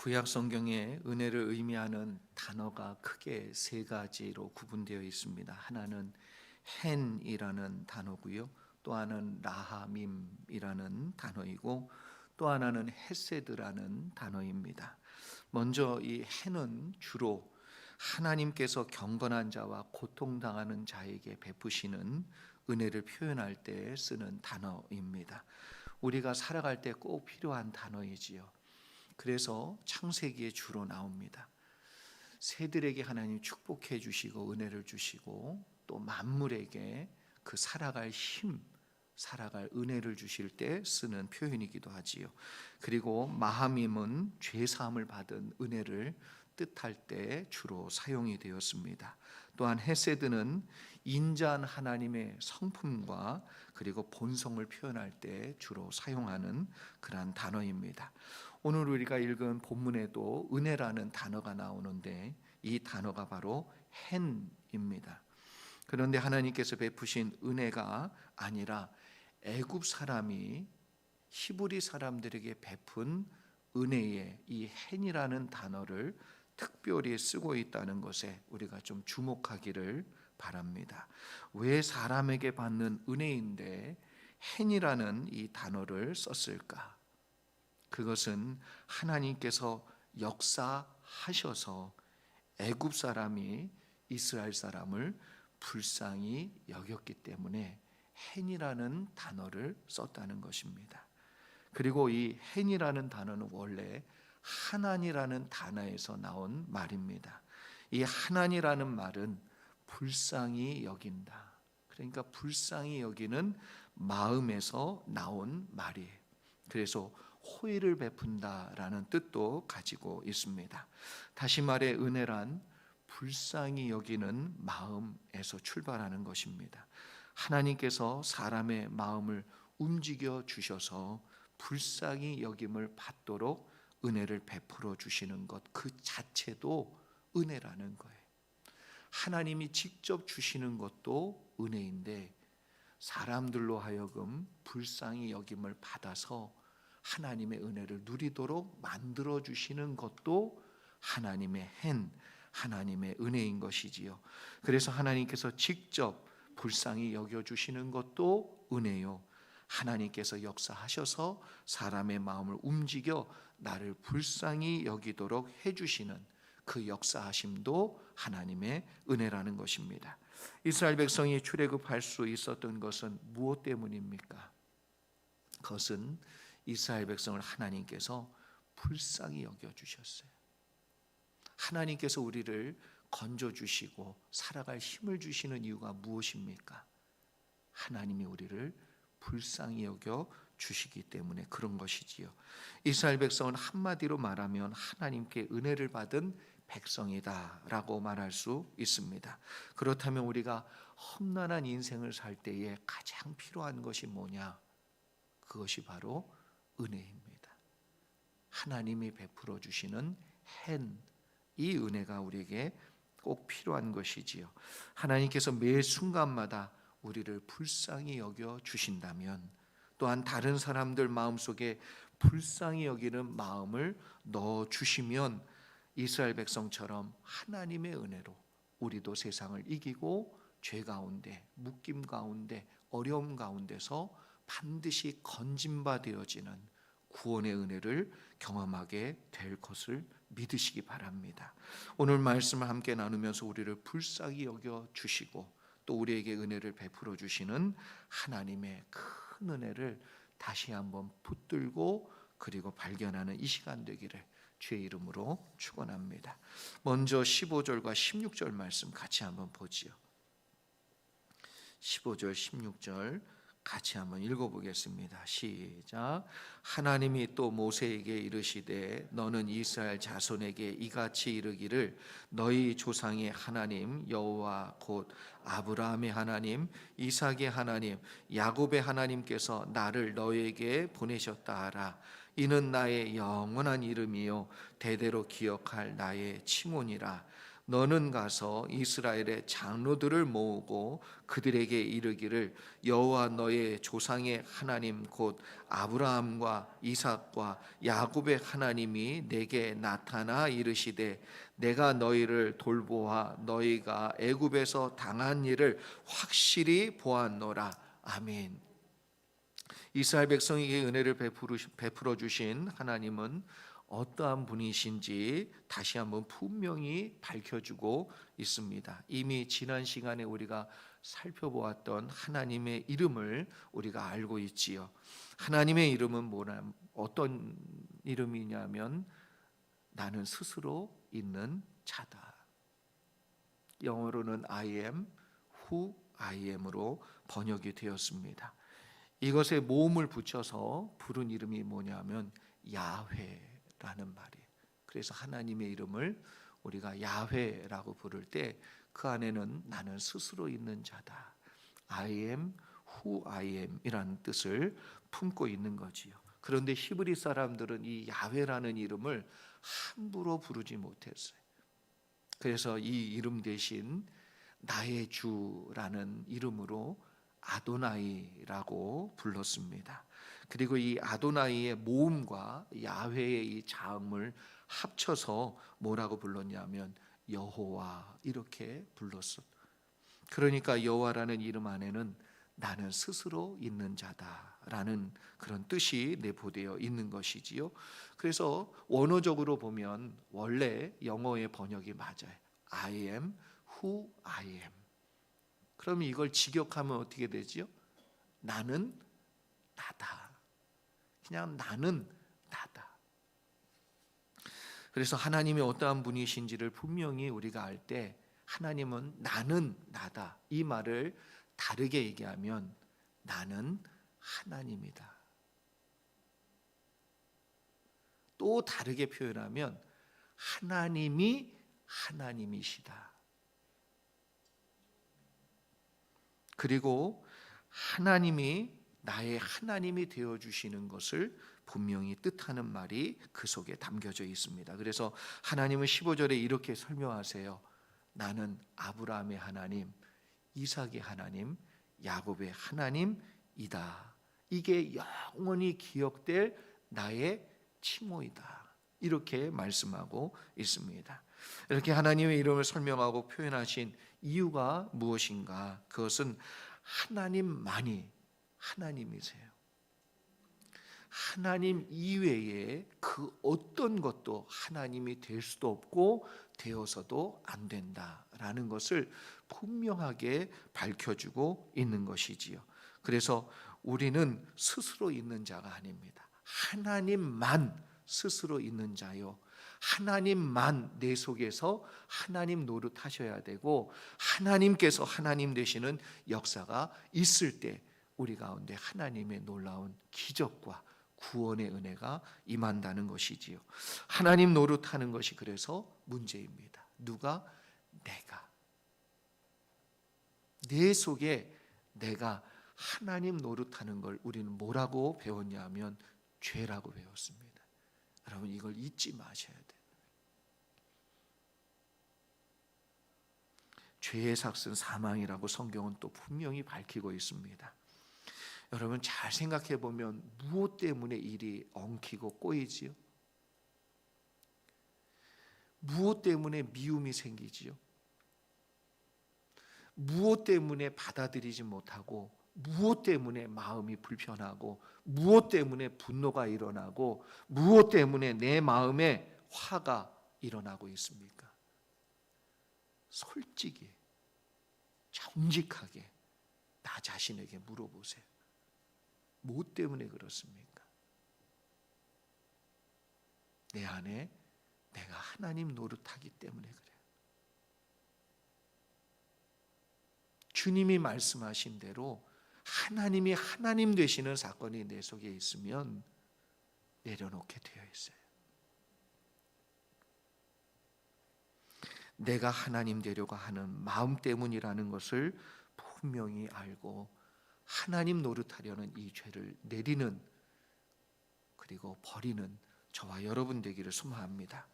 구약 성경에 은혜를 의미하는 단어가 크게 세 가지로 구분되어 있습니다. 하나는 헨이라는 단어고요. 또 하나는 라하밈이라는 단어이고 또 하나는 헤세드라는 단어입니다. 먼저 이 헨은 주로 하나님께서 경건한 자와 고통당하는 자에게 베푸시는 은혜를 표현할 때 쓰는 단어입니다. 우리가 살아갈 때 꼭 필요한 단어이지요. 그래서 창세기에 주로 나옵니다. 새들에게 하나님 축복해 주시고 은혜를 주시고 또 만물에게 그 살아갈 힘, 살아갈 은혜를 주실 때 쓰는 표현이기도 하지요. 그리고 마하밈은 죄 사함을 받은 은혜를 뜻할 때 주로 사용이 되었습니다. 또한 헤세드는 인자한 하나님의 성품과 그리고 본성을 표현할 때 주로 사용하는 그러한 단어입니다. 오늘 우리가 읽은 본문에도 은혜라는 단어가 나오는데 이 단어가 바로 헨입니다. 그런데 하나님께서 베푸신 은혜가 아니라 애굽 사람이 히브리 사람들에게 베푼 은혜의 이 헨이라는 단어를 특별히 쓰고 있다는 것에 우리가 좀 주목하기를 바랍니다. 왜 사람에게 받는 은혜인데 헨이라는 이 단어를 썼을까? 그것은 하나님께서 역사하셔서 애굽 사람이 이스라엘 사람을 불쌍히 여겼기 때문에 헨이라는 단어를 썼다는 것입니다. 그리고 이 헨이라는 단어는 원래 하나니라는 단어에서 나온 말입니다. 이 하나니라는 말은 불쌍히 여긴다. 그러니까 불쌍히 여기는 마음에서 나온 말이에요. 그래서 호의를 베푼다라는 뜻도 가지고 있습니다. 다시 말해 은혜란 불쌍히 여기는 마음에서 출발하는 것입니다. 하나님께서 사람의 마음을 움직여 주셔서 불쌍히 여김을 받도록 은혜를 베풀어 주시는 것 그 자체도 은혜라는 거예요. 하나님이 직접 주시는 것도 은혜인데 사람들로 하여금 불쌍히 여김을 받아서 하나님의 은혜를 누리도록 만들어 주시는 것도 하나님의 헨, 하나님의 은혜인 것이지요. 그래서 하나님께서 직접 불쌍히 여겨 주시는 것도 은혜요. 하나님께서 역사하셔서 사람의 마음을 움직여 나를 불쌍히 여기도록 해주시는 그 역사하심도 하나님의 은혜라는 것입니다. 이스라엘 백성이 출애굽할 수 있었던 것은 무엇 때문입니까? 그것은 이스라엘 백성을 하나님께서 불쌍히 여겨주셨어요. 하나님께서 우리를 건져주시고 살아갈 힘을 주시는 이유가 무엇입니까? 하나님이 우리를 불쌍히 여겨 주시기 때문에 그런 것이지요. 이스라엘 백성은 한마디로 말하면 하나님께 은혜를 받은 백성이다라고 말할 수 있습니다. 그렇다면 우리가 험난한 인생을 살 때에 가장 필요한 것이 뭐냐? 그것이 바로 은혜입니다. 하나님이 베풀어 주시는 헨, 이 은혜가 우리에게 꼭 필요한 것이지요. 하나님께서 매 순간마다 우리를 불쌍히 여겨 주신다면 또한 다른 사람들 마음속에 불쌍히 여기는 마음을 넣어 주시면 이스라엘 백성처럼 하나님의 은혜로 우리도 세상을 이기고 죄 가운데, 묶임 가운데, 어려움 가운데서 반드시 건짐바 되어지는 구원의 은혜를 경험하게 될 것을 믿으시기 바랍니다. 오늘 말씀을 함께 나누면서 우리를 불쌍히 여겨 주시고 또 우리에게 은혜를 베풀어 주시는 하나님의 큰 은혜를 다시 한번 붙들고 그리고 발견하는 이 시간 되기를 주의 이름으로 축원합니다. 먼저 15절과 16절 말씀 같이 한번 보지요. 15절 16절 같이 한번 읽어보겠습니다. 시작. 하나님이 또 모세에게 이르시되 너는 이스라엘 자손에게 이같이 이르기를 너희 조상의 하나님 여호와 곧 아브라함의 하나님 이삭의 하나님 야곱의 하나님께서 나를 너에게 보내셨다 하라. 이는 나의 영원한 이름이요 대대로 기억할 나의 칭호니라. 너는 가서 이스라엘의 장로들을 모으고 그들에게 이르기를 여호와 너의 조상의 하나님 곧 아브라함과 이삭과 야곱의 하나님이 내게 나타나 이르시되 내가 너희를 돌보아 너희가 애굽에서 당한 일을 확실히 보았노라. 아멘. 이스라엘 백성에게 은혜를 베풀어 주신 하나님은 어떠한 분이신지 다시 한번 분명히 밝혀주고 있습니다. 이미 지난 시간에 우리가 살펴보았던 하나님의 이름을 우리가 알고 있지요. 하나님의 이름은 어떤 이름이냐면 나는 스스로 있는 자다. 영어로는 I am who I am으로 번역이 되었습니다. 이것에 모음을 붙여서 부른 이름이 뭐냐면 야훼라는 말이에요. 그래서 하나님의 이름을 우리가 야훼라고 부를 때 그 안에는 나는 스스로 있는 자다. I am who I am 이라는 뜻을 품고 있는 거지요. 그런데 히브리 사람들은 이 야훼라는 이름을 함부로 부르지 못했어요. 그래서 이 이름 대신 나의 주라는 이름으로 아도나이라고 불렀습니다. 그리고 이 아도나이의 모음과 야훼의 이 자음을 합쳐서 뭐라고 불렀냐면 여호와 이렇게 불렀어. 그러니까 여호와라는 이름 안에는 나는 스스로 있는 자다라는 그런 뜻이 내포되어 있는 것이지요. 그래서 원어적으로 보면 원래 영어의 번역이 맞아요. I am who I am. 그럼 이걸 직역하면 어떻게 되지요? 나는 나다. 그냥 나는 나다. 그래서 하나님이 어떠한 분이신지를 분명히 우리가 알 때 하나님은 나는 나다. 이 말을 다르게 얘기하면 나는 하나님이다. 또 다르게 표현하면 하나님이 하나님이시다. 그리고 하나님이 나의 하나님이 되어주시는 것을 분명히 뜻하는 말이 그 속에 담겨져 있습니다. 그래서 하나님은 15절에 이렇게 설명하세요. 나는 아브라함의 하나님, 이삭의 하나님, 야곱의 하나님이다. 이게 영원히 기억될 나의 칭호이다. 이렇게 말씀하고 있습니다. 이렇게 하나님의 이름을 설명하고 표현하신 이유가 무엇인가? 그것은 하나님만이 하나님이세요. 하나님 이외에 그 어떤 것도 하나님이 될 수도 없고 되어서도 안 된다라는 것을 분명하게 밝혀주고 있는 것이지요. 그래서 우리는 스스로 있는 자가 아닙니다. 하나님만 스스로 있는 자요. 하나님만 내 속에서 하나님 노릇하셔야 되고 하나님께서 하나님 되시는 역사가 있을 때 우리 가운데 하나님의 놀라운 기적과 구원의 은혜가 임한다는 것이지요. 하나님 노릇하는 것이 그래서 문제입니다. 누가? 내가. 내 속에 내가 하나님 노릇하는 걸 우리는 뭐라고 배웠냐면 죄라고 배웠습니다. 여러분 이걸 잊지 마셔야 돼요. 죄의 삭은 사망이라고 성경은 또 분명히 밝히고 있습니다. 여러분 잘 생각해 보면 무엇 때문에 일이 엉키고 꼬이지요? 무엇 때문에 미움이 생기지요? 무엇 때문에 받아들이지 못하고 무엇 때문에 마음이 불편하고 무엇 때문에 분노가 일어나고 무엇 때문에 내 마음에 화가 일어나고 있습니까? 솔직히 정직하게 나 자신에게 물어보세요. 무엇 때문에 그렇습니까? 내 안에 내가 하나님 노릇하기 때문에 그래요. 주님이 말씀하신 대로 하나님이 하나님 되시는 사건이 내 속에 있으면 내려놓게 되어 있어요. 내가 하나님 되려고 하는 마음 때문이라는 것을 분명히 알고 하나님 노릇하려는 이 죄를 내리는 그리고 버리는 저와 여러분 되기를 소망합니다.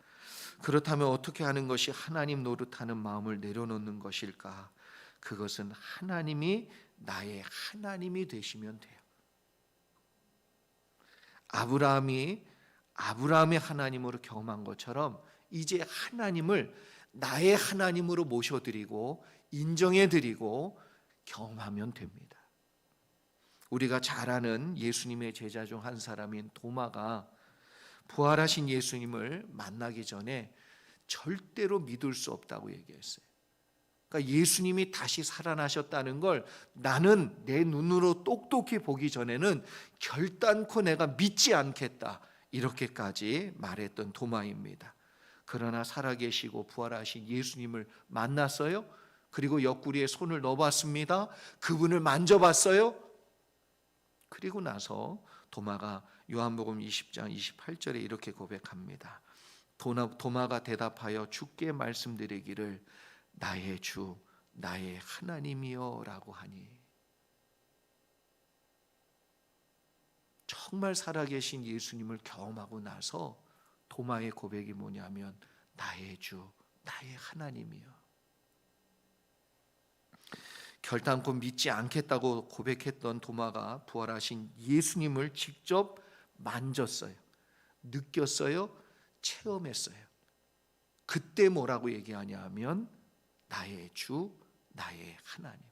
그렇다면 어떻게 하는 것이 하나님 노릇하는 마음을 내려놓는 것일까? 그것은 하나님이 나의 하나님이 되시면 돼요. 아브라함의 하나님으로 경험한 것처럼 이제 하나님을 나의 하나님으로 모셔드리고 인정해드리고 경험하면 됩니다. 우리가 잘 아는 예수님의 제자 중 한 사람인 도마가 부활하신 예수님을 만나기 전에 절대로 믿을 수 없다고 얘기했어요. 그러니까 예수님이 다시 살아나셨다는 걸 나는 내 눈으로 똑똑히 보기 전에는 결단코 내가 믿지 않겠다, 이렇게까지 말했던 도마입니다. 그러나 살아계시고 부활하신 예수님을 만났어요. 그리고 옆구리에 손을 넣어봤습니다. 그분을 만져봤어요. 그리고 나서 도마가 요한복음 20장 28절에 이렇게 고백합니다. 도마가 대답하여 주께 말씀드리기를 나의 주 나의 하나님이여 라고 하니, 정말 살아계신 예수님을 경험하고 나서 도마의 고백이 뭐냐면 나의 주 나의 하나님이여. 결단코 믿지 않겠다고 고백했던 도마가 부활하신 예수님을 직접 만졌어요. 느꼈어요. 체험했어요. 그때 뭐라고 얘기하냐 하면 나의 주, 나의 하나님.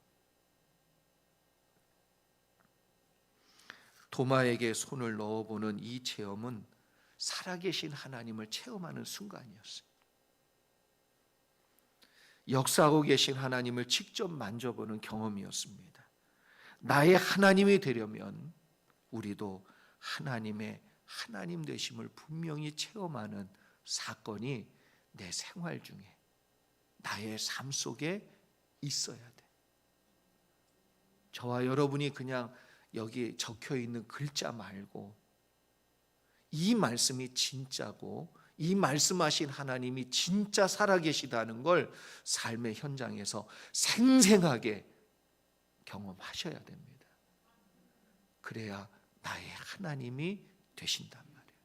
도마에게 손을 넣어보는 이 체험은 살아계신 하나님을 체험하는 순간이었어요. 역사하고 계신 하나님을 직접 만져보는 경험이었습니다. 나의 하나님이 되려면 우리도 하나님의 하나님 되심을 분명히 체험하는 사건이 내 생활 중에, 나의 삶 속에 있어야 돼. 저와 여러분이 그냥 여기 적혀 있는 글자 말고 이 말씀이 진짜고 이 말씀하신 하나님이 진짜 살아계시다는 걸 삶의 현장에서 생생하게 경험하셔야 됩니다. 그래야 나의 하나님이 되신단 말이에요.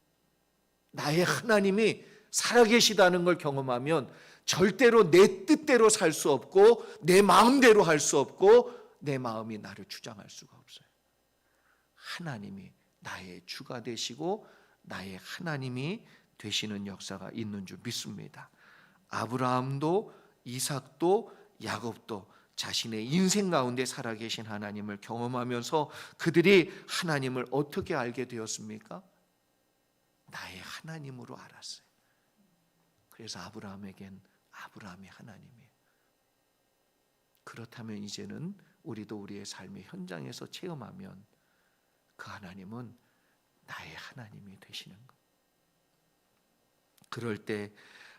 나의 하나님이 살아계시다는 걸 경험하면 절대로 내 뜻대로 살 수 없고 내 마음대로 할 수 없고 내 마음이 나를 주장할 수가 없어요. 하나님이 나의 주가 되시고 나의 하나님이 되시는 역사가 있는 줄 믿습니다. 아브라함도 이삭도 야곱도 자신의 인생 가운데 살아계신 하나님을 경험하면서 그들이 하나님을 어떻게 알게 되었습니까? 나의 하나님으로 알았어요. 그래서 아브라함에겐 아브라함의 하나님이에요. 그렇다면 이제는 우리도 우리의 삶의 현장에서 체험하면 그 하나님은 나의 하나님이 되시는 것. 그럴 때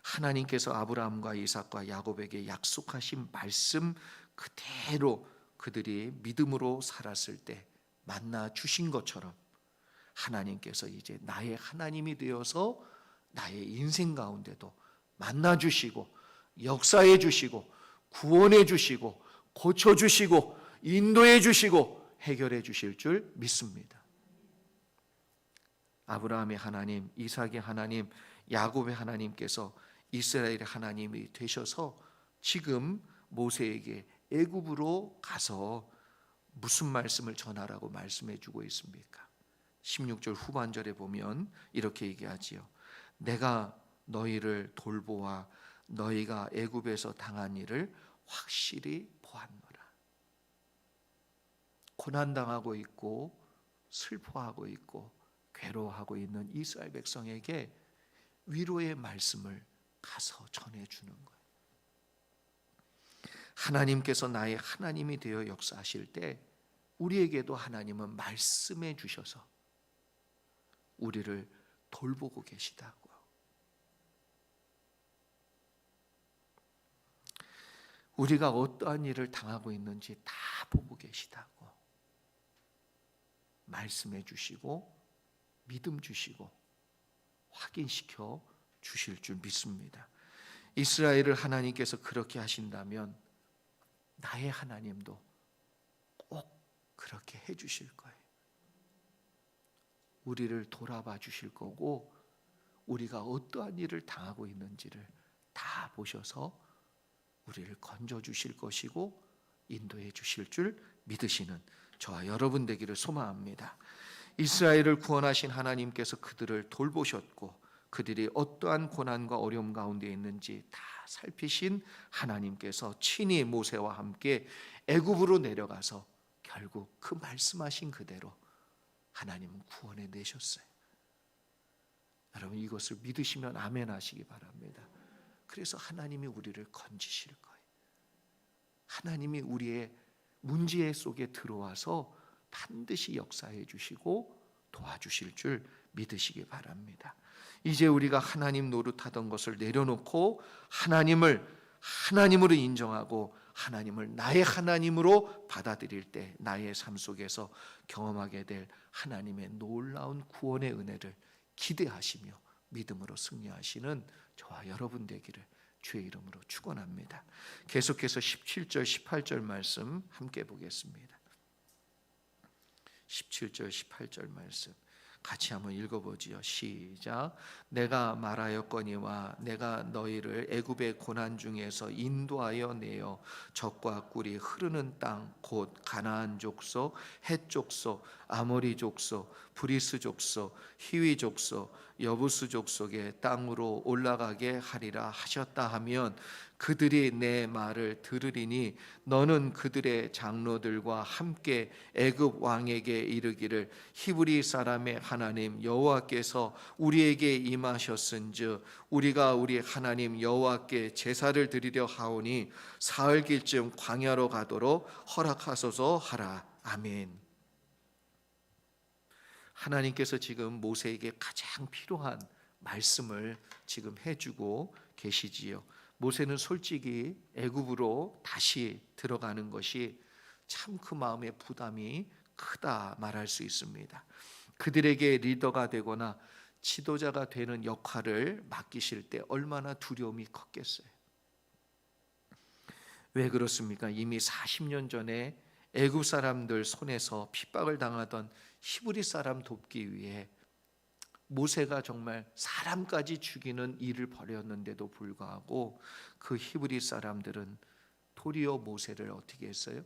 하나님께서 아브라함과 이삭과 야곱에게 약속하신 말씀 그대로 그들이 믿음으로 살았을 때 만나 주신 것처럼 하나님께서 이제 나의 하나님이 되어서 나의 인생 가운데도 만나 주시고 역사해 주시고 구원해 주시고 고쳐 주시고 인도해 주시고 해결해 주실 줄 믿습니다. 아브라함의 하나님, 이삭의 하나님, 야곱의 하나님께서 이스라엘의 하나님이 되셔서 지금 모세에게 애굽으로 가서 무슨 말씀을 전하라고 말씀해 주고 있습니까? 16절 후반절에 보면 이렇게 얘기하지요. 내가 너희를 돌보아 너희가 애굽에서 당한 일을 확실히 보았노라. 고난당하고 있고 슬퍼하고 있고 괴로워하고 있는 이스라엘 백성에게 위로의 말씀을 가서 전해주는 거예요. 하나님께서 나의 하나님이 되어 역사하실 때 우리에게도 하나님은 말씀해 주셔서 우리를 돌보고 계시다고. 우리가 어떠한 일을 당하고 있는지 다 보고 계시다고 말씀해 주시고 믿음 주시고 확인시켜 주실 줄 믿습니다. 이스라엘을 하나님께서 그렇게 하신다면 나의 하나님도 꼭 그렇게 해 주실 거예요. 우리를 돌아봐 주실 거고 우리가 어떠한 일을 당하고 있는지를 다 보셔서 우리를 건져 주실 것이고 인도해 주실 줄 믿으시는 저와 여러분 되기를 소망합니다. 이스라엘을 구원하신 하나님께서 그들을 돌보셨고 그들이 어떠한 고난과 어려움 가운데 있는지 다 살피신 하나님께서 친히 모세와 함께 애굽으로 내려가서 결국 그 말씀하신 그대로 하나님은 구원해 내셨어요. 여러분 이것을 믿으시면 아멘 하시기 바랍니다. 그래서 하나님이 우리를 건지실 거예요. 하나님이 우리의 문제 속에 들어와서 반드시 역사해 주시고 도와주실 줄 믿으시기 바랍니다. 이제 우리가 하나님 노릇하던 것을 내려놓고 하나님으로 인정하고 하나님을 나의 하나님으로 받아들일 때 나의 삶 속에서 경험하게 될 하나님의 놀라운 구원의 은혜를 기대하시며 믿음으로 승리하시는 저와 여러분 되기를 주의 이름으로 축원합니다. 계속해서 17절 18절 말씀 함께 보겠습니다. 17절 18절 말씀 같이 한번 읽어보지요. 시작. 내가 말하였거니와 내가 너희를 애굽의 고난 중에서 인도하여 내어 젖과 꿀이 흐르는 땅 곧 가나안 족속, 헷 족속, 아모리 족속, 브리스 족속, 히위 족속, 여부스 족속의 땅으로 올라가게 하리라 하셨다 하면 그들이 내 말을 들으리니 너는 그들의 장로들과 함께 애굽 왕에게 이르기를 히브리 사람의 하나님 여호와께서 우리에게 임하셨은즉 우리가 우리 하나님 여호와께 제사를 드리려 하오니 사흘길쯤 광야로 가도록 허락하소서 하라. 아멘. 하나님께서 지금 모세에게 가장 필요한 말씀을 지금 해주고 계시지요. 모세는 솔직히 애굽으로 다시 들어가는 것이 참 그 마음의 부담이 크다 말할 수 있습니다. 그들에게 리더가 되거나 지도자가 되는 역할을 맡기실 때 얼마나 두려움이 컸겠어요. 왜 그렇습니까? 이미 40년 전에 애굽 사람들 손에서 핍박을 당하던 히브리 사람 돕기 위해 모세가 정말 사람까지 죽이는 일을 벌였는데도 불구하고 그 히브리 사람들은 도리어 모세를 어떻게 했어요?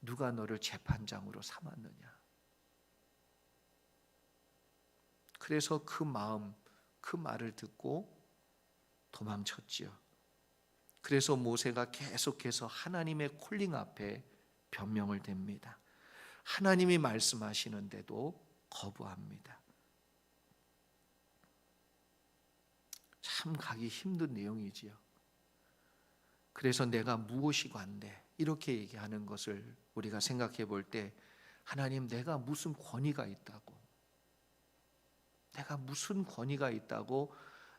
누가 너를 재판장으로 삼았느냐? 그래서 그 말을 듣고 도망쳤지요. 그래서 모세가 계속해서 하나님의 콜링 앞에 변명을 댑니다. 하나님이 말씀하시는데도 거부합니다. 참 가기 힘든 내용이지요. 그래서 내가 무엇이 관대 이렇게 얘기하는 것을 우리가 생각해 볼 때 하나님 내가 무슨 권위가 있다고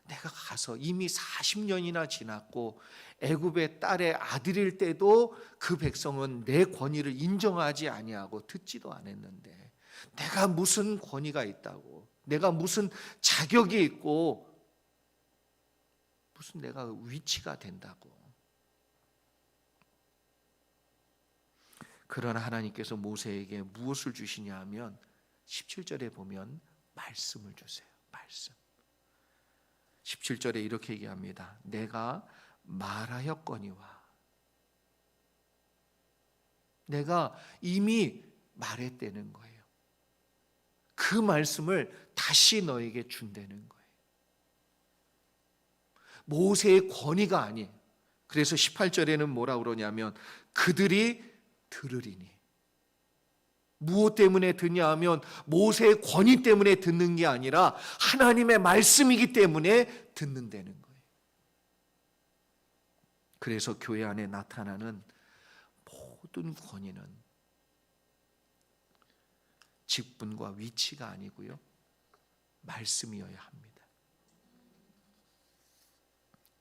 내가 가서 이미 40년이나 지났고 애굽의 딸의 아들일 때도 그 백성은 내 권위를 인정하지 아니하고 듣지도 않았는데 내가 무슨 권위가 있다고 내가 무슨 자격이 있고 무슨 내가 위치가 된다고. 그러나 하나님께서 모세에게 무엇을 주시냐 하면 17절에 보면 말씀을 주세요. 말씀. 17절에 이렇게 얘기합니다. 내가 말하였거니와 내가 이미 말했다는 거예요. 그 말씀을 다시 너에게 준다는 거예요. 모세의 권위가 아니에요. 그래서 18절에는 뭐라 그러냐면 그들이 들으리니 무엇 때문에 듣냐 하면 모세의 권위 때문에 듣는 게 아니라 하나님의 말씀이기 때문에 듣는다는 거예요. 그래서 교회 안에 나타나는 모든 권위는 직분과 위치가 아니고요. 말씀이어야 합니다.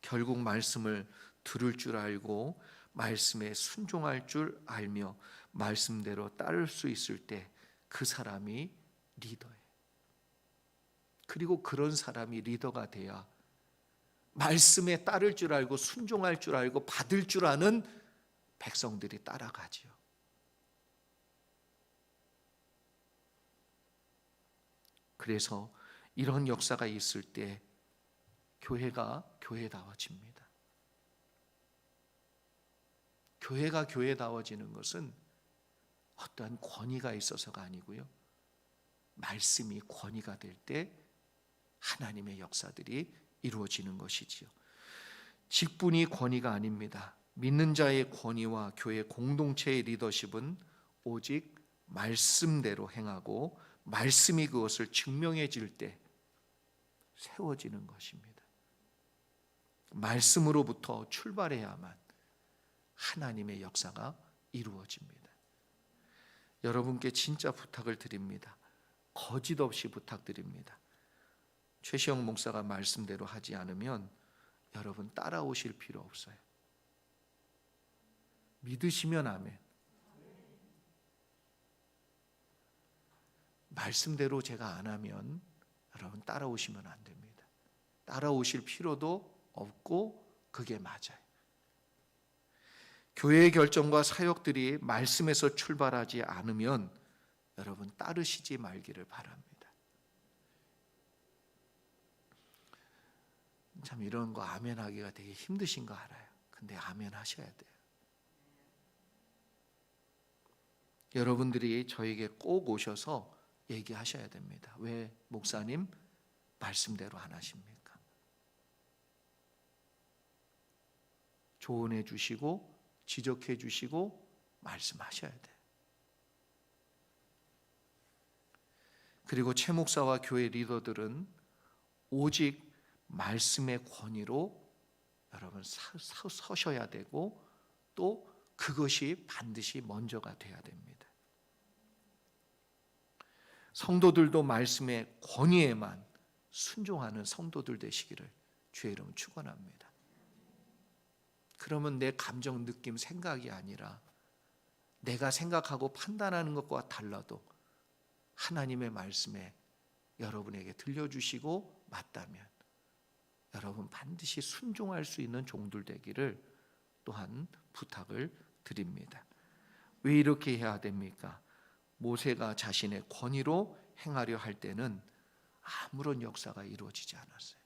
결국 말씀을 들을 줄 알고 말씀에 순종할 줄 알며 말씀대로 따를 수 있을 때 그 사람이 리더예요. 그리고 그런 사람이 리더가 돼야 말씀에 따를 줄 알고 순종할 줄 알고 받을 줄 아는 백성들이 따라가지요. 그래서 이런 역사가 있을 때 교회가 교회다워집니다. 교회가 교회다워지는 것은 어떠한 권위가 있어서가 아니고요, 말씀이 권위가 될 때 하나님의 역사들이 이루어지는 것이지요. 직분이 권위가 아닙니다. 믿는 자의 권위와 교회 공동체의 리더십은 오직 말씀대로 행하고 말씀이 그것을 증명해 줄 때 세워지는 것입니다. 말씀으로부터 출발해야만 하나님의 역사가 이루어집니다. 여러분께 진짜 부탁을 드립니다. 거짓 없이 부탁드립니다. 최시영 목사가 말씀대로 하지 않으면 여러분 따라오실 필요 없어요. 믿으시면 아멘. 말씀대로 제가 안 하면 여러분 따라오시면 안 됩니다. 따라오실 필요도 없고 그게 맞아요. 교회의 결정과 사역들이 말씀에서 출발하지 않으면 여러분 따르시지 말기를 바랍니다. 참 이런 거 아멘 하기가 되게 힘드신 거 알아요. 근데 아멘 하셔야 돼요. 여러분들이 저에게 꼭 오셔서 얘기하셔야 됩니다. 왜 목사님 말씀대로 안 하십니까? 조언해 주시고 지적해 주시고 말씀하셔야 돼요. 그리고 최 목사와 교회 리더들은 오직 말씀의 권위로 여러분 서셔야 되고 또 그것이 반드시 먼저가 돼야 됩니다. 성도들도 말씀의 권위에만 순종하는 성도들 되시기를 주의 이름 축원합니다. 그러면 내 감정, 느낌, 생각이 아니라 내가 생각하고 판단하는 것과 달라도 하나님의 말씀에 여러분에게 들려주시고 맞다면 여러분 반드시 순종할 수 있는 종들 되기를 또한 부탁을 드립니다. 왜 이렇게 해야 됩니까? 모세가 자신의 권위로 행하려 할 때는 아무런 역사가 이루어지지 않았어요.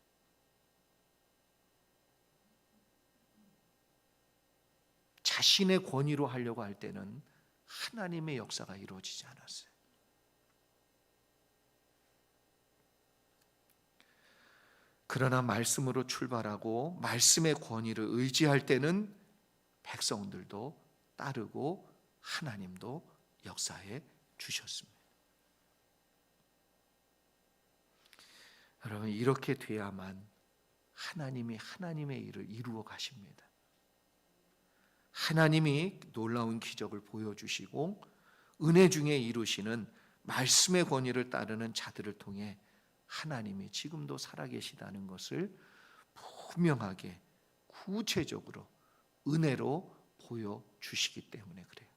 자신의 권위로 하려고 할 때는 하나님의 역사가 이루어지지 않았어요. 그러나 말씀으로 출발하고 말씀의 권위를 의지할 때는 백성들도 따르고 하나님도 역사해 주셨습니다. 여러분 이렇게 돼야만 하나님이 하나님의 일을 이루어 가십니다. 하나님이 놀라운 기적을 보여주시고 은혜 중에 이루시는 말씀의 권위를 따르는 자들을 통해 하나님이 지금도 살아계시다는 것을 분명하게 구체적으로 은혜로 보여주시기 때문에 그래요.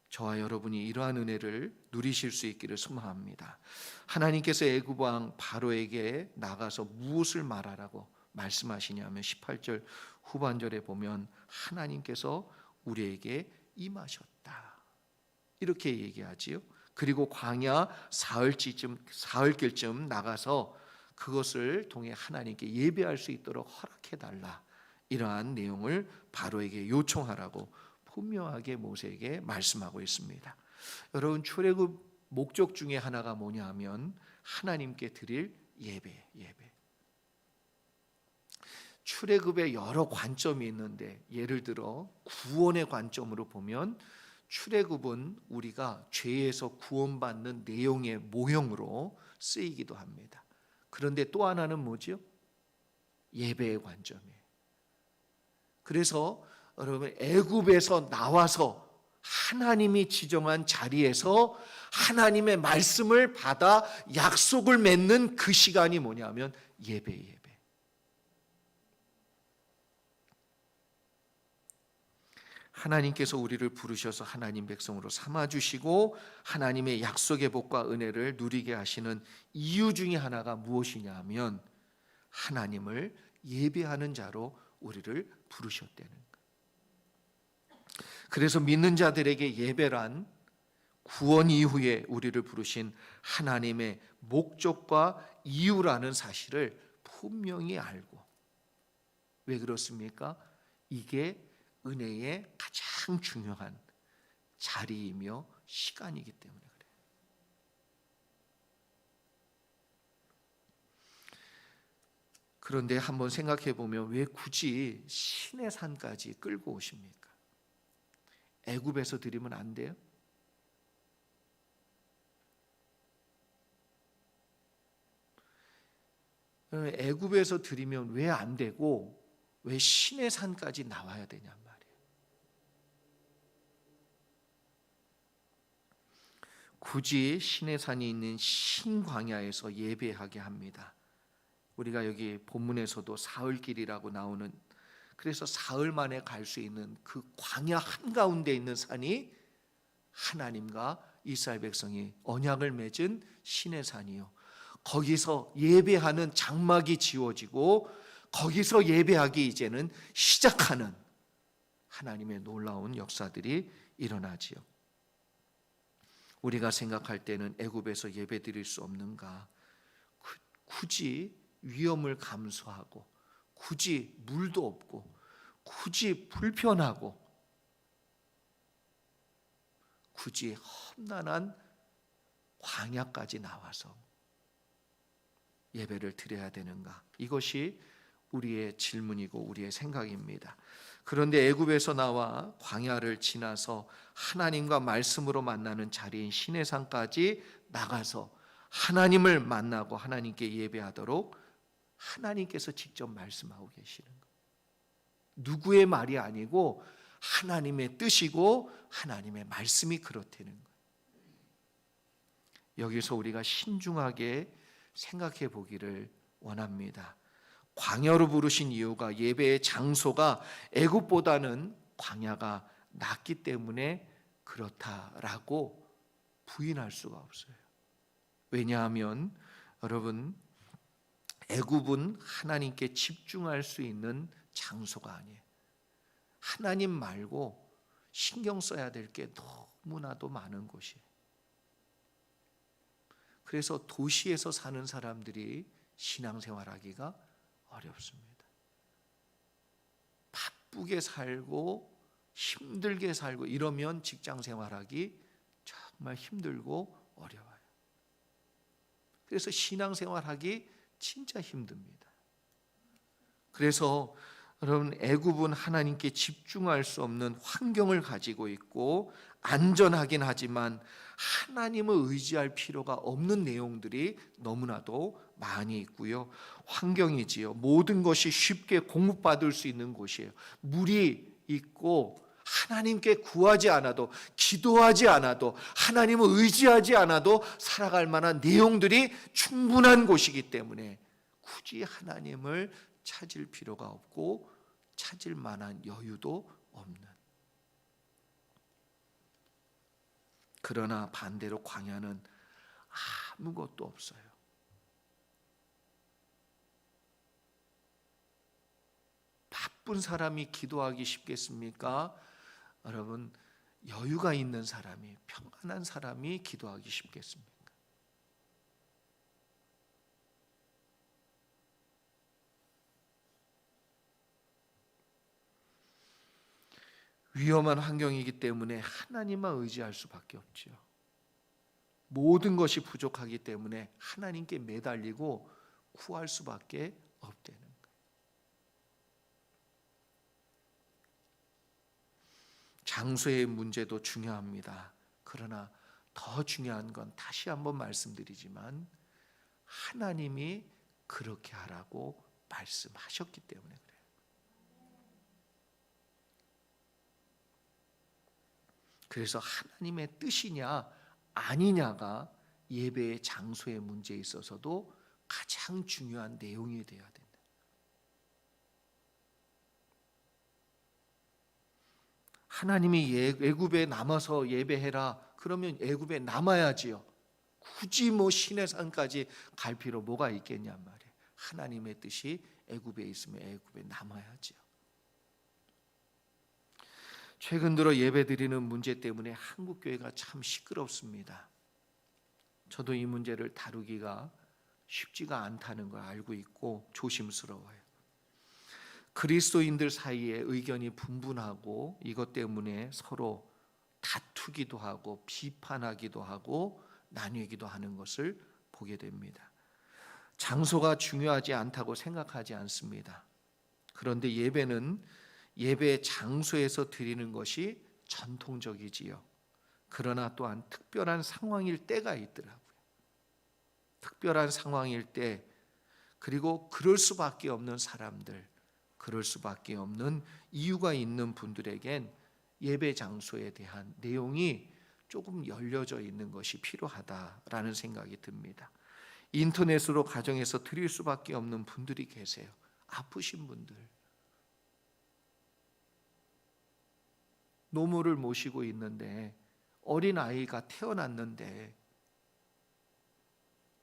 저와 여러분이 이러한 은혜를 누리실 수 있기를 소망합니다. 하나님께서 애굽 왕 바로에게 나가서 무엇을 말하라고 말씀하시냐면 18절 후반절에 보면 하나님께서 우리에게 임하셨다 이렇게 얘기하지요. 그리고 광야 사흘길쯤 나가서 그것을 통해 하나님께 예배할 수 있도록 허락해달라 이러한 내용을 바로에게 요청하라고 분명하게 모세에게 말씀하고 있습니다. 여러분 출애굽 목적 중에 하나가 뭐냐 하면 하나님께 드릴 예배. 출애굽에 여러 관점이 있는데 예를 들어 구원의 관점으로 보면 출애굽은 우리가 죄에서 구원받는 내용의 모형으로 쓰이기도 합니다. 그런데 또 하나는 뭐죠? 예배의 관점이에요. 그래서 여러분 애굽에서 나와서 하나님이 지정한 자리에서 하나님의 말씀을 받아 약속을 맺는 그 시간이 뭐냐면 예배. 하나님께서 우리를 부르셔서 하나님 백성으로 삼아주시고 하나님의 약속의 복과 은혜를 누리게 하시는 이유 중에 하나가 무엇이냐 하면 하나님을 예배하는 자로 우리를 부르셨다는 거예요. 그래서 믿는 자들에게 예배란 구원 이후에 우리를 부르신 하나님의 목적과 이유라는 사실을 분명히 알고, 왜 그렇습니까? 이게 은혜의 가장 중요한 자리이며 시간이기 때문에 그래요. 그런데 한번 생각해 보면 왜 굳이 신의 산까지 끌고 오십니까? 애굽에서 드리면 안 돼요? 애굽에서 드리면 왜 안 되고 왜 신의 산까지 나와야 되냔 말이에요. 굳이 신의 산이 있는 신광야에서 예배하게 합니다. 우리가 여기 본문에서도 사흘길이라고 나오는, 그래서 사흘 만에 갈 수 있는 그 광야 한가운데 있는 산이 하나님과 이스라엘 백성이 언약을 맺은 신의 산이요, 거기서 예배하는 장막이 지워지고 거기서 예배하기 이제는 시작하는 하나님의 놀라운 역사들이 일어나지요. 우리가 생각할 때는 애굽에서 예배드릴 수 없는가? 굳이 위험을 감수하고, 굳이 물도 없고, 굳이 불편하고, 굳이 험난한 광야까지 나와서 예배를 드려야 되는가? 이것이 우리의 질문이고 우리의 생각입니다. 그런데 애굽에서 나와 광야를 지나서 하나님과 말씀으로 만나는 자리인 신의 산까지 나가서 하나님을 만나고 하나님께 예배하도록 하나님께서 직접 말씀하고 계시는 거예요. 누구의 말이 아니고 하나님의 뜻이고 하나님의 말씀이 그렇다는 거예요. 여기서 우리가 신중하게 생각해 보기를 원합니다. 광야로 부르신 이유가 예배의 장소가 애굽보다는 광야가 낫기 때문에 그렇다라고 부인할 수가 없어요. 왜냐하면 여러분, 애굽은 하나님께 집중할 수 있는 장소가 아니에요. 하나님 말고 신경 써야 될 게 너무나도 많은 곳이에요. 그래서 도시에서 사는 사람들이 신앙생활하기가 어렵습니다. 바쁘게 살고 힘들게 살고 이러면 직장생활하기 정말 힘들고 어려워요. 그래서 신앙생활하기 진짜 힘듭니다. 그래서 여러분, 애굽은 하나님께 집중할 수 없는 환경을 가지고 있고 안전하긴 하지만 하나님을 의지할 필요가 없는 내용들이 너무나도 많이 있고요. 환경이지요. 모든 것이 쉽게 공급받을 수 있는 곳이에요. 물이 있고 하나님께 구하지 않아도, 기도하지 않아도, 하나님을 의지하지 않아도 살아갈 만한 내용들이 충분한 곳이기 때문에 굳이 하나님을 찾을 필요가 없고 찾을 만한 여유도 없는. 그러나 반대로 광야는 아무것도 없어요. 바쁜 사람이 기도하기 쉽겠습니까? 여러분, 여유가 있는 사람이, 평안한 사람이 기도하기 쉽겠습니까? 위험한 환경이기 때문에 하나님만 의지할 수밖에 없죠. 모든 것이 부족하기 때문에 하나님께 매달리고 구할 수밖에 없다는 거예요. 장소의 문제도 중요합니다. 그러나 더 중요한 건 다시 한번 말씀드리지만 하나님이 그렇게 하라고 말씀하셨기 때문에 그래요. 그래서 하나님의 뜻이냐 아니냐가 예배의 장소의 문제에 있어서도 가장 중요한 내용이 되어야 된다. 하나님이 애굽에 남아서 예배해라 그러면 애굽에 남아야지요. 굳이 신의 산까지 갈 필요 뭐가 있겠냔 말이에요. 하나님의 뜻이 애굽에 있으면 애굽에 남아야지요. 최근 들어 예배드리는 문제 때문에 한국 교회가 참 시끄럽습니다. 저도 이 문제를 다루기가 쉽지가 않다는 걸 알고 있고 조심스러워요. 그리스도인들 사이에 의견이 분분하고 이것 때문에 서로 다투기도 하고 비판하기도 하고 나뉘기도 하는 것을 보게 됩니다. 장소가 중요하지 않다고 생각하지 않습니다. 그런데 예배는 예배 장소에서 드리는 것이 전통적이지요. 그러나 또한 특별한 상황일 때가 있더라고요. 특별한 상황일 때, 그리고 그럴 수밖에 없는 사람들, 그럴 수밖에 없는 이유가 있는 분들에겐 예배 장소에 대한 내용이 조금 열려져 있는 것이 필요하다라는 생각이 듭니다. 인터넷으로 가정에서 드릴 수밖에 없는 분들이 계세요. 아프신 분들, 노모를 모시고 있는데 어린 아이가 태어났는데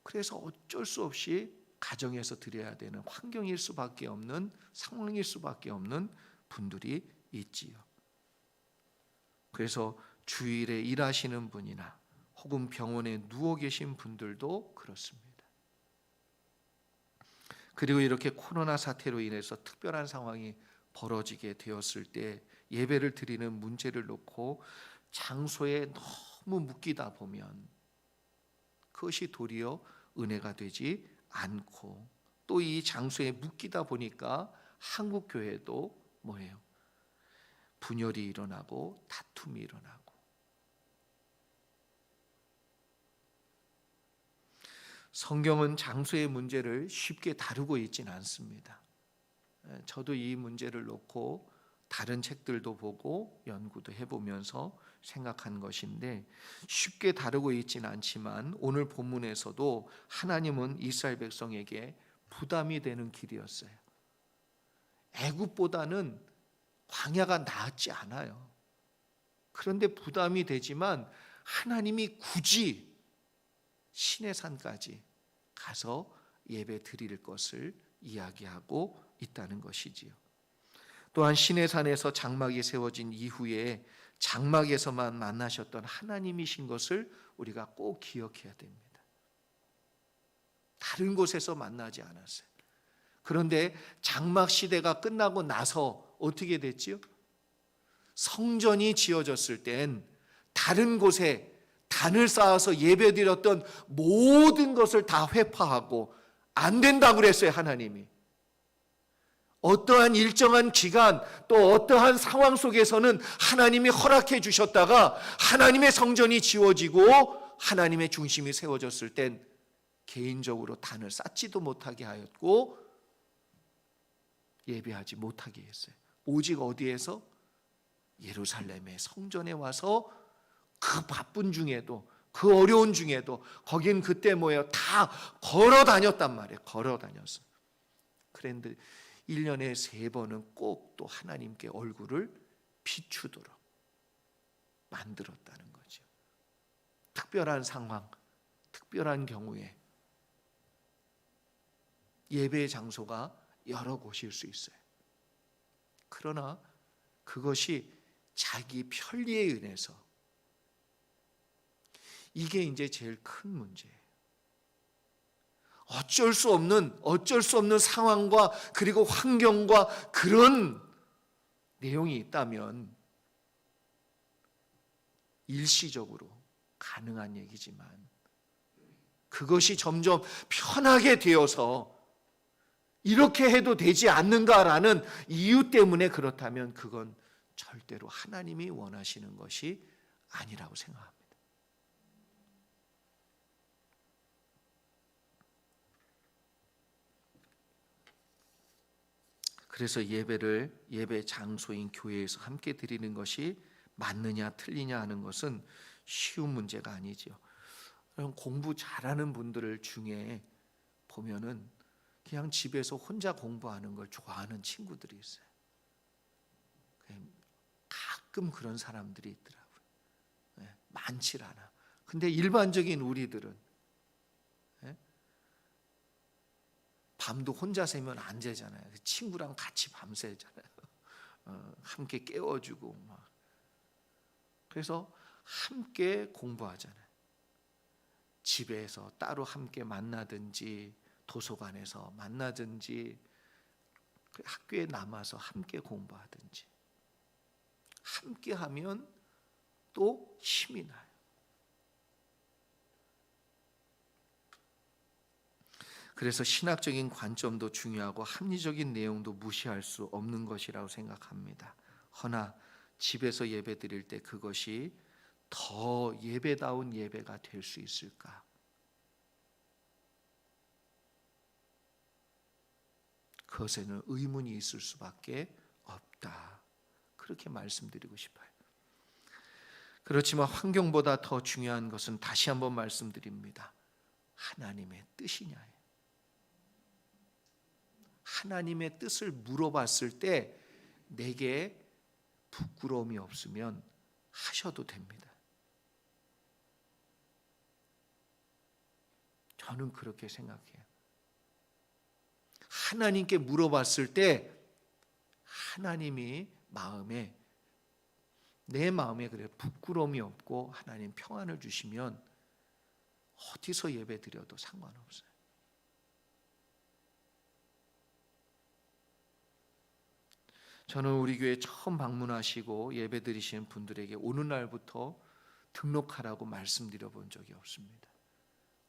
그래서 어쩔 수 없이 가정에서 드려야 되는 환경일 수밖에 없는 상황일 수밖에 없는 분들이 있지요. 그래서 주일에 일하시는 분이나 혹은 병원에 누워 계신 분들도 그렇습니다. 그리고 이렇게 코로나 사태로 인해서 특별한 상황이 벌어지게 되었을 때 예배를 드리는 문제를 놓고 장소에 너무 묶이다 보면 그것이 도리어 은혜가 되지 않고, 또 이 장소에 묶이다 보니까 한국 교회도 뭐예요? 분열이 일어나고 다툼이 일어나고. 성경은 장소의 문제를 쉽게 다루고 있지는 않습니다. 저도 이 문제를 놓고 다른 책들도 보고 연구도 해보면서 생각한 것인데, 쉽게 다루고 있지는 않지만 오늘 본문에서도 하나님은 이스라엘 백성에게 부담이 되는 길이었어요. 애굽보다는 광야가 낫지 않아요. 그런데 부담이 되지만 하나님이 굳이 시내산까지 가서 예배 드릴 것을 이야기하고 있다는 것이지요. 또한 시내산에서 장막이 세워진 이후에 장막에서만 만나셨던 하나님이신 것을 우리가 꼭 기억해야 됩니다. 다른 곳에서 만나지 않았어요. 그런데 장막 시대가 끝나고 나서 어떻게 됐지요? 성전이 지어졌을 땐 다른 곳에 단을 쌓아서 예배드렸던 모든 것을 다 회파하고 안 된다고 그랬어요. 하나님이 어떠한 일정한 기간 또 어떠한 상황 속에서는 하나님이 허락해 주셨다가 하나님의 성전이 지어지고 하나님의 중심이 세워졌을 땐 개인적으로 단을 쌓지도 못하게 하였고 예배하지 못하게 했어요. 오직 어디에서? 예루살렘의 성전에 와서 그 바쁜 중에도, 그 어려운 중에도, 거긴 그때 뭐예요? 다 걸어 다녔단 말이에요. 걸어 다녔어. 그런데 1년에 3번은 꼭 또 하나님께 얼굴을 비추도록 만들었다는 거죠. 특별한 상황, 특별한 경우에 예배의 장소가 여러 곳일 수 있어요. 그러나 그것이 자기 편리에 의해서, 이게 이제 제일 큰 문제예요. 어쩔 수 없는 상황과 그리고 환경과 그런 내용이 있다면 일시적으로 가능한 얘기지만 그것이 점점 편하게 되어서 이렇게 해도 되지 않는가라는 이유 때문에 그렇다면 그건 절대로 하나님이 원하시는 것이 아니라고 생각합니다. 그래서 예배 장소인 교회에서 함께 드리는 것이 맞느냐 틀리냐 하는 것은 쉬운 문제가 아니죠. 공부 잘하는 분들 중에 보면은 그냥 집에서 혼자 공부하는 걸 좋아하는 친구들이 있어요. 가끔 그런 사람들이 있더라고요. 많지 않아. 근데 일반적인 우리들은 밤도 혼자 새면 안 되잖아요. 친구랑 같이 밤새잖아요. 함께 깨워주고 막 그래서 함께 공부하잖아요. 집에서 따로 함께 만나든지 도서관에서 만나든지 학교에 남아서 함께 공부하든지 함께 하면 또 힘이 나요. 그래서 신학적인 관점도 중요하고 합리적인 내용도 무시할 수 없는 것이라고 생각합니다. 허나 집에서 예배 드릴 때 그것이 더 예배다운 예배가 될 수 있을까? 그것에는 의문이 있을 수밖에 없다. 그렇게 말씀드리고 싶어요. 그렇지만 환경보다 더 중요한 것은 다시 한번 말씀드립니다. 하나님의 뜻이냐예요. 하나님의 뜻을 물어봤을 때 내게 부끄러움이 없으면 하셔도 됩니다. 저는 그렇게 생각해요. 하나님께 물어봤을 때 하나님이 내 마음에 그래 부끄러움이 없고 하나님 평안을 주시면 어디서 예배 드려도 상관없어요. 저는 우리 교회 처음 방문하시고 예배 드리시는 분들에게 어느 날부터 등록하라고 말씀드려 본 적이 없습니다.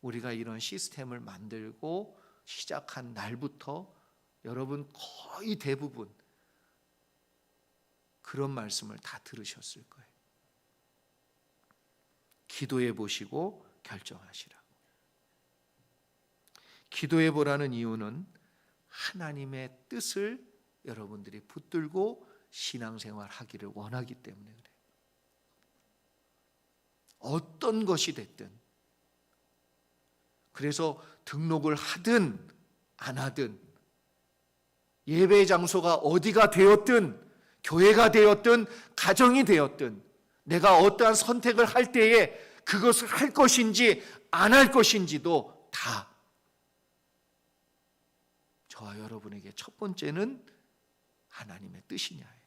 우리가 이런 시스템을 만들고 시작한 날부터 여러분 거의 대부분 그런 말씀을 다 들으셨을 거예요. 기도해 보시고 결정하시라고. 기도해 보라는 이유는 하나님의 뜻을 여러분들이 붙들고 신앙생활 하기를 원하기 때문에 그래요. 어떤 것이 됐든, 그래서 등록을 하든 안 하든, 예배 장소가 어디가 되었든, 교회가 되었든, 가정이 되었든, 내가 어떠한 선택을 할 때에 그것을 할 것인지 안 할 것인지도 다 저와 여러분에게 첫 번째는 하나님의 뜻이냐예요.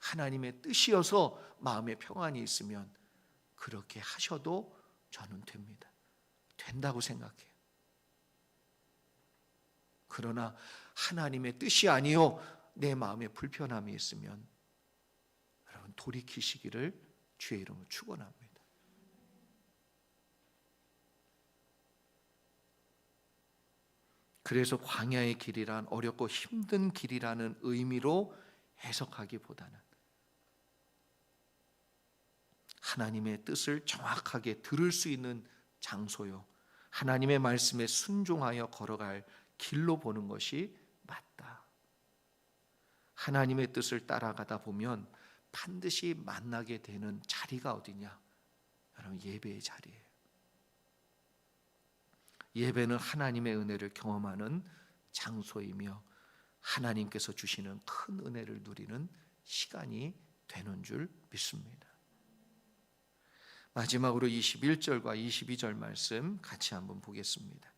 하나님의 뜻이어서 마음에 평안이 있으면 그렇게 하셔도 저는 됩니다. 된다고 생각해요. 그러나 하나님의 뜻이 아니요 내 마음에 불편함이 있으면 여러분 돌이키시기를 주의 이름으로 축원합니다. 그래서 광야의 길이란 어렵고 힘든 길이라는 의미로 해석하기보다는 하나님의 뜻을 정확하게 들을 수 있는 장소요, 하나님의 말씀에 순종하여 걸어갈 길로 보는 것이 맞다. 하나님의 뜻을 따라가다 보면 반드시 만나게 되는 자리가 어디냐? 여러분 예배의 자리예요. 예배는 하나님의 은혜를 경험하는 장소이며 하나님께서 주시는 큰 은혜를 누리는 시간이 되는 줄 믿습니다. 마지막으로 21절과 22절 말씀 같이 한번 보겠습니다.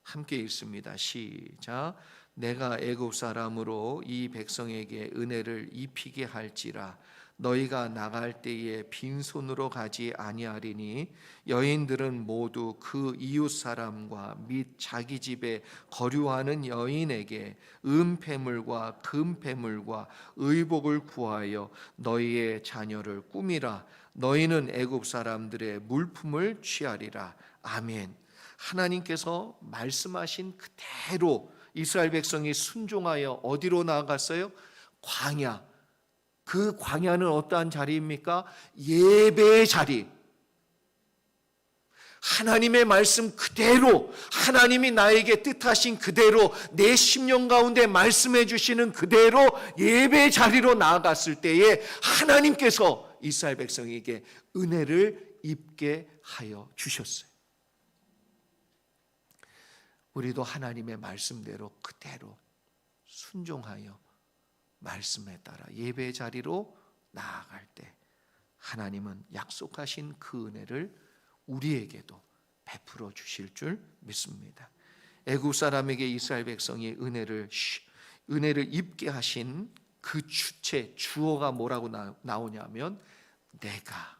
함께 읽습니다. 시작. 내가 애굽 사람으로 이 백성에게 은혜를 입히게 할지라 너희가 나갈 때에 빈손으로 가지 아니하리니 여인들은 모두 그 이웃 사람과 및 자기 집에 거류하는 여인에게 은폐물과 금폐물과 의복을 구하여 너희의 자녀를 꾸미라. 너희는 애굽 사람들의 물품을 취하리라. 아멘. 하나님께서 말씀하신 그대로 이스라엘 백성이 순종하여 어디로 나아갔어요? 광야. 그 광야는 어떠한 자리입니까? 예배의 자리. 하나님의 말씀 그대로, 하나님이 나에게 뜻하신 그대로, 내 심령 가운데 말씀해 주시는 그대로 예배의 자리로 나아갔을 때에 하나님께서 이스라엘 백성에게 은혜를 입게 하여 주셨어요. 우리도 하나님의 말씀대로 그대로 순종하여 말씀에 따라 예배의 자리로 나아갈 때 하나님은 약속하신 그 은혜를 우리에게도 베풀어 주실 줄 믿습니다. 애굽 사람에게 이스라엘 백성이 은혜를 입게 하신 그 주체, 주어가 뭐라고 나오냐면 내가.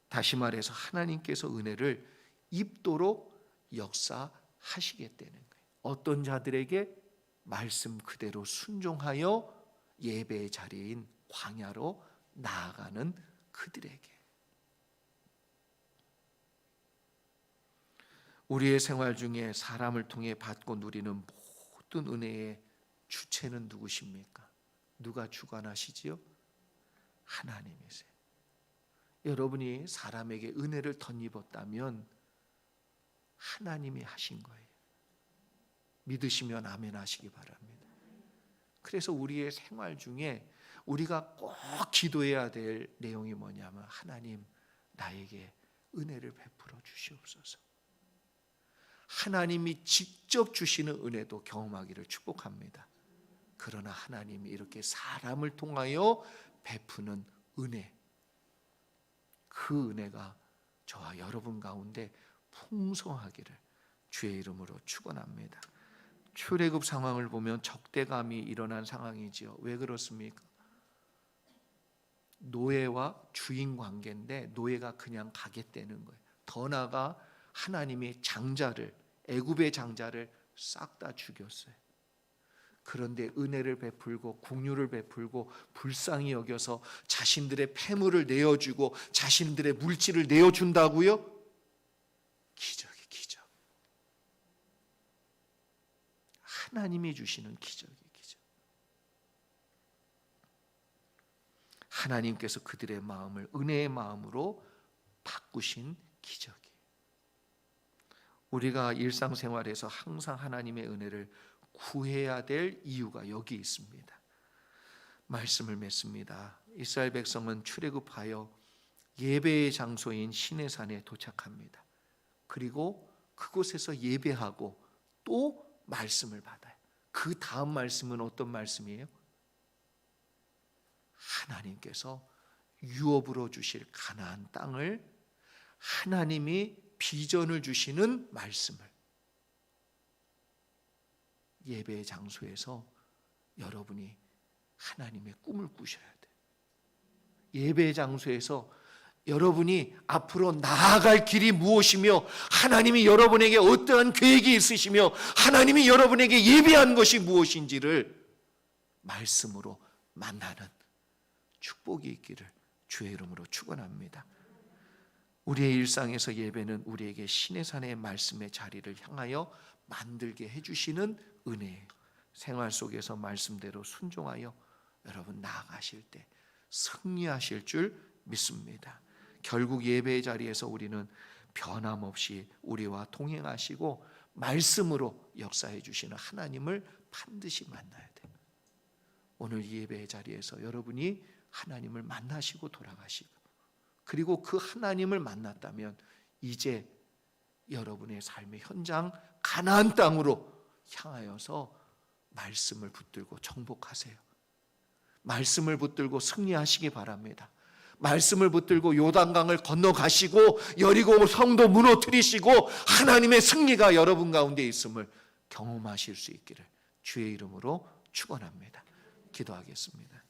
다시 말해서 하나님께서 은혜를 입도록 역사하시겠다는 거예요. 어떤 자들에게? 말씀 그대로 순종하여 예배의 자리인 광야로 나아가는 그들에게. 우리의 생활 중에 사람을 통해 받고 누리는 모든 은혜의 주체는 누구십니까? 누가 주관하시지요? 하나님이세요. 여러분이 사람에게 은혜를 덧입었다면 하나님이 하신 거예요. 믿으시면 아멘 하시기 바랍니다. 그래서 우리의 생활 중에 우리가 꼭 기도해야 될 내용이 뭐냐면 하나님 나에게 은혜를 베풀어 주시옵소서. 하나님이 직접 주시는 은혜도 경험하기를 축복합니다. 그러나 하나님이 이렇게 사람을 통하여 베푸는 은혜, 그 은혜가 저와 여러분 가운데 풍성하기를 주의 이름으로 축원합니다. 출애굽 상황을 보면 적대감이 일어난 상황이지요. 왜 그렇습니까? 노예와 주인 관계인데 노예가 그냥 가겠다는 거예요. 더 나아가 하나님의 장자를, 애굽의 장자를 싹 다 죽였어요. 그런데 은혜를 베풀고 긍휼을 베풀고 불쌍히 여겨서 자신들의 패물을 내어주고 자신들의 물질을 내어준다고요? 기적이 기적. 하나님이 주시는 기적이 기적. 하나님께서 그들의 마음을 은혜의 마음으로 바꾸신 기적이. 우리가 일상생활에서 항상 하나님의 은혜를 구해야 될 이유가 여기 있습니다. 말씀을 맺습니다. 이스라엘 백성은 출애굽하여 예배의 장소인 시내산에 도착합니다. 그리고 그곳에서 예배하고 또 말씀을 받아요. 그 다음 말씀은 어떤 말씀이에요? 하나님께서 유업으로 주실 가나안 땅을 하나님이 비전을 주시는 말씀을 예배의 장소에서 여러분이 하나님의 꿈을 꾸셔야 돼요. 예배의 장소에서 여러분이 앞으로 나아갈 길이 무엇이며 하나님이 여러분에게 어떠한 계획이 있으시며 하나님이 여러분에게 예비한 것이 무엇인지를 말씀으로 만나는 축복이 있기를 주의 이름으로 축원합니다. 우리의 일상에서 예배는 우리에게 시내산의 말씀의 자리를 향하여 만들게 해주시는 은혜예요. 생활 속에서 말씀대로 순종하여 여러분 나아가실 때 승리하실 줄 믿습니다. 결국 예배의 자리에서 우리는 변함없이 우리와 동행하시고 말씀으로 역사해 주시는 하나님을 반드시 만나야 돼요. 오늘 이 예배의 자리에서 여러분이 하나님을 만나시고 돌아가시고 그리고 그 하나님을 만났다면 이제 여러분의 삶의 현장 가나안 땅으로 향하여서 말씀을 붙들고 정복하세요. 말씀을 붙들고 승리하시기 바랍니다. 말씀을 붙들고 요단강을 건너가시고 여리고 성도 무너뜨리시고 하나님의 승리가 여러분 가운데 있음을 경험하실 수 있기를 주의 이름으로 축원합니다. 기도하겠습니다.